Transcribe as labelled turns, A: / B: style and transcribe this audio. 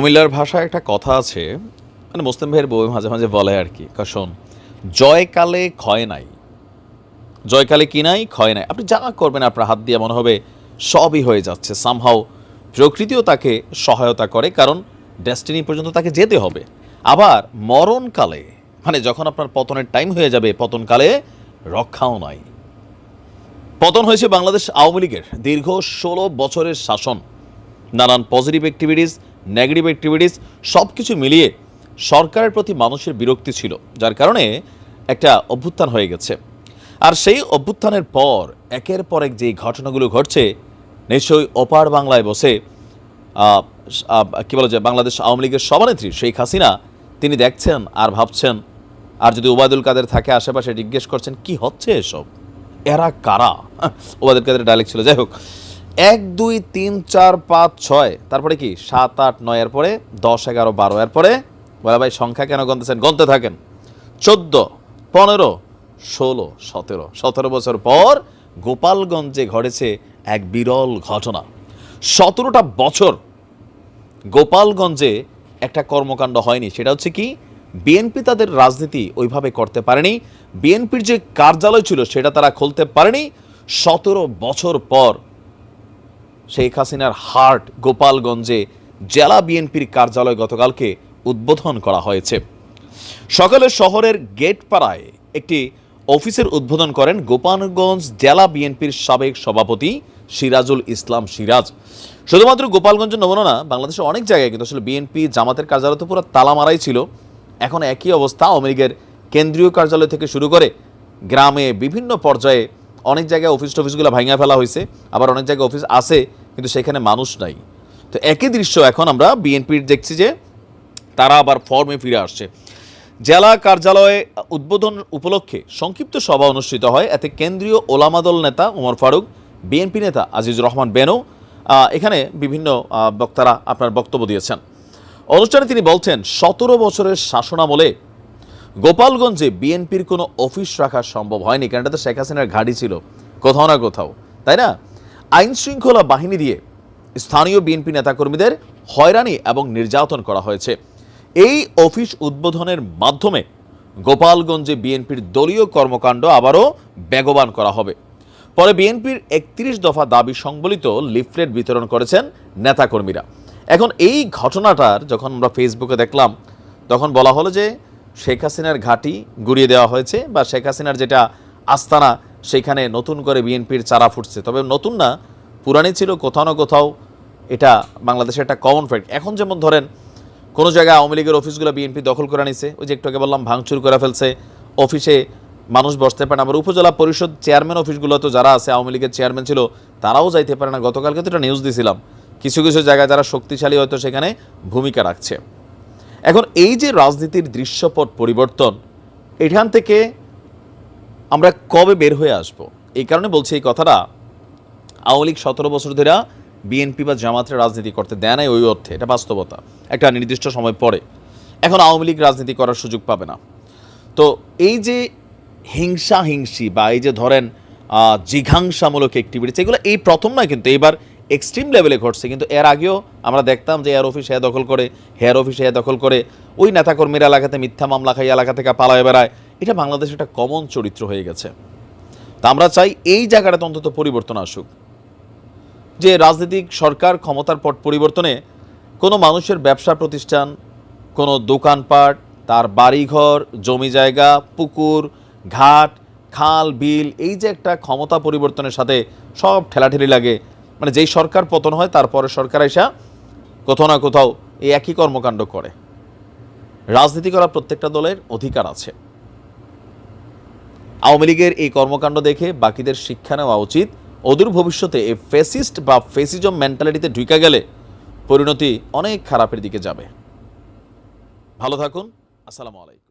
A: কুমিল্লার ভাষায় একটা কথা আছে, মানে মুসলিম ভাইয়ের বই মাঝে মাঝে বলে আর কি, শোন, জয়কালে ক্ষয় নাই, জয়কালে কি নাই, ক্ষয় নাই। আপনি যা করবেন আপনার হাত দিয়ে মনে হবে সবই হয়ে যাচ্ছে। সামহাও প্রকৃতিও তাকে সহায়তা করে, কারণ ডেস্টিনি পর্যন্ত তাকে যেতে হবে। আবার মরণকালে, মানে যখন আপনার পতনের টাইম হয়ে যাবে, পতনকালে রক্ষাও নাই। পতন হয়েছে বাংলাদেশ আওয়ামী লীগের দীর্ঘ 16 বছরের শাসন, নানান পজিটিভ অ্যাক্টিভিটিস, নেগেটিভ অ্যাক্টিভিটিস, সব কিছু মিলিয়ে সরকারের প্রতি মানুষের বিরক্তি ছিল, যার কারণে একটা অভ্যুত্থান হয়ে গেছে। আর সেই অভ্যুত্থানের পর একের পর এক যে ঘটনাগুলো ঘটছে, নিশ্চয়ই ওপার বাংলায় বসে কি বলা যায়, বাংলাদেশ আওয়ামী লীগের সভানেত্রী শেখ হাসিনা তিনি দেখছেন আর ভাবছেন, আর যদি ওবায়দুল কাদের থাকে আশেপাশে জিজ্ঞেস করছেন কি হচ্ছে এসব, এরা কারা। ওবায়দুল কাদের ডায়লগ ছিল। যাই হোক, 1 2 3 4 5 6, তারপরে কি 7 8 9 এর পরে 10 11 12 এর পরে বলে ভাই সংখ্যা কেন গণতেছেন, গণতে থাকেন। 14 15 16 17 17 বছর পর গোপালগঞ্জে ঘটেছে এক বিরল ঘটনা। 17টা বছর গোপালগঞ্জে একটা কর্মকাণ্ড হয়নি। সেটা হচ্ছে কি, বিএনপি তাদের রাজনীতি ওইভাবে করতে পারেনি, বিএনপির যে কার্যালয় ছিল সেটা তারা খুলতে পারেনি। 17 বছর পর শেখ হাসিনার হার্ট গোপালগঞ্জে জেলা বিএনপির কার্যালয় গতকালকে উদ্বোধন করা হয়েছে। সকালে শহরের গেটপাড়ায় একটি অফিসের উদ্বোধন করেন গোপালগঞ্জ জেলা বিএনপির সাবেক সভাপতি সিরাজুল ইসলাম সিরাজ। শুধুমাত্র গোপালগঞ্জের নমুনা না, বাংলাদেশের অনেক জায়গায় কিন্তু আসলে বিএনপি জামাতের কার্যালয় তো পুরো তালা মারাই ছিল। এখন একই অবস্থা আওয়ামী লীগের কেন্দ্রীয় কার্যালয় থেকে শুরু করে গ্রামে বিভিন্ন পর্যায়ে অনেক জায়গায় অফিস টফিসগুলো ভাঙা ফেলা হয়েছে, আবার অনেক জায়গায় অফিস আছে কিন্তু সেখানে মানুষ নাই। তো একই দৃশ্য এখন আমরা বিএনপির দেখছি যে তারা আবার ফর্মে ফিরে আসছে। জেলা কার্যালয়ে উদ্বোধন উপলক্ষে সংক্ষিপ্ত সভা অনুষ্ঠিত হয়। এতে কেন্দ্রীয় ওলামা দল নেতা ওমর ফারুক, বিএনপি নেতা আজিজুর রহমান বেনু, এখানে বিভিন্ন বক্তারা আপনার বক্তব্য দিয়েছেন। অনুষ্ঠানে তিনি বলছেন, 17 বছরের শাসনামলে গোপালগঞ্জে বিএনপির কোনো অফিস রাখা সম্ভব হয়নি, কারণ এটা তো শেখ হাসিনার ঘাঁটি ছিল কোথাও না কোথাও, তাই না? আইন শৃঙ্খলা বাহিনী দিয়ে স্থানীয় বিএনপি নেতাকর্মীদের হয়রানি এবং নির্যাতন করা হয়েছে। এই অফিস উদ্বোধনের মাধ্যমে গোপালগঞ্জে বিএনপির দলীয় কর্মকাণ্ড আবারও বেগবান করা হবে। পরে বিএনপির 31 দফা দাবি সংবলিত লিফলেট বিতরণ করেছেন নেতাকর্মীরা। এখন এই ঘটনাটার যখন আমরা ফেসবুকে দেখলাম, তখন বলা হলো যে শেখ হাসিনার ঘাঁটি গুড়িয়ে দেওয়া হয়েছে, বা শেখ হাসিনার যেটা আস্তানা সেখানে নতুন করে বিএনপির চারা ফুটছে। তবে নতুন না, পুরানি ছিল কোথাও না কোথাও, এটা বাংলাদেশের একটা কমন ফ্যাক্ট। এখন যেমন ধরেন কোনো জায়গায় আওয়ামী লীগের অফিসগুলো বিএনপি দখল করে নিছে, ওই যে একটু আগে বললাম ভাঙচুর করে ফেলছে, অফিসে মানুষ বসতে পারে না। আবার উপজেলা পরিষদ চেয়ারম্যান অফিসগুলো তো যারা আছে আওয়ামী লীগের চেয়ারম্যান ছিল তারাও যাইতে পারে না। গতকালকে তো একটা নিউজ দিয়েছিলাম, কিছু কিছু জায়গায় যারা শক্তিশালী হয়তো সেখানে ভূমিকা রাখছে। এখন এই যে রাজনীতির দৃশ্যপট পরিবর্তন, এখান থেকে আমরা কবে বের হয়ে আসব, এই কারণে বলছি এই কথাটা। আওয়ামী লীগ 17 বছর ধরে বিএনপি বা জামাতের রাজনীতি করতে দেয় নাই, ওই অর্থে এটা বাস্তবতা। একটা নির্দিষ্ট সময় পরে এখন আওয়ামী লীগ রাজনীতি করার সুযোগ পাবে না। তো এই যে হিংসি বা এই যে ধরেন জিঘাংসামূলক অ্যাক্টিভিটিস, এগুলো এই প্রথম নয়, কিন্তু এবার এক্সট্রিম লেভেলে ঘটছে। কিন্তু এর আগেও আমরা দেখতাম যে এয়ার অফিস হ্যাঁ দখল করে, হেয়ার অফিস হ্যাঁ দখল করে, ওই নেতাকর্মীর এলাকাতে মিথ্যা মামলা খাই এলাকা থেকে পালায় বেড়ায়। এটা বাংলাদেশের একটা কমন চরিত্র হয়ে গেছে। তা আমরা চাই এই জায়গাটাতে অন্তত পরিবর্তন আসুক, যে রাজনৈতিক সরকার ক্ষমতার পট পরিবর্তনে কোনো মানুষের ব্যবসা প্রতিষ্ঠান, কোনো দোকানপাট, তার বাড়িঘর, জমি জায়গা, পুকুর, ঘাট, খাল, বিল, এই যে একটা ক্ষমতা পরিবর্তনের সাথে সব ঠেলাঠেলি লাগে। মানে যেই সরকার পতন হয় তারপরে সরকার এসে কোথাও না কোথাও এই একই কর্মকাণ্ড করে। রাজনীতি করার প্রত্যেকটা দলের অধিকার আছে। আওয়ামী লীগের এই কর্মকাণ্ড দেখে বাকিদের শিক্ষা নেওয়া উচিত। অদূর ভবিষ্যতে এই ফ্যাসিস্ট বা ফ্যাসিজম মেন্টালিটিতে ঢুকে গেলে পরিণতি অনেক খারাপের দিকে যাবে। ভালো থাকুন। আসসালামু আলাইকুম।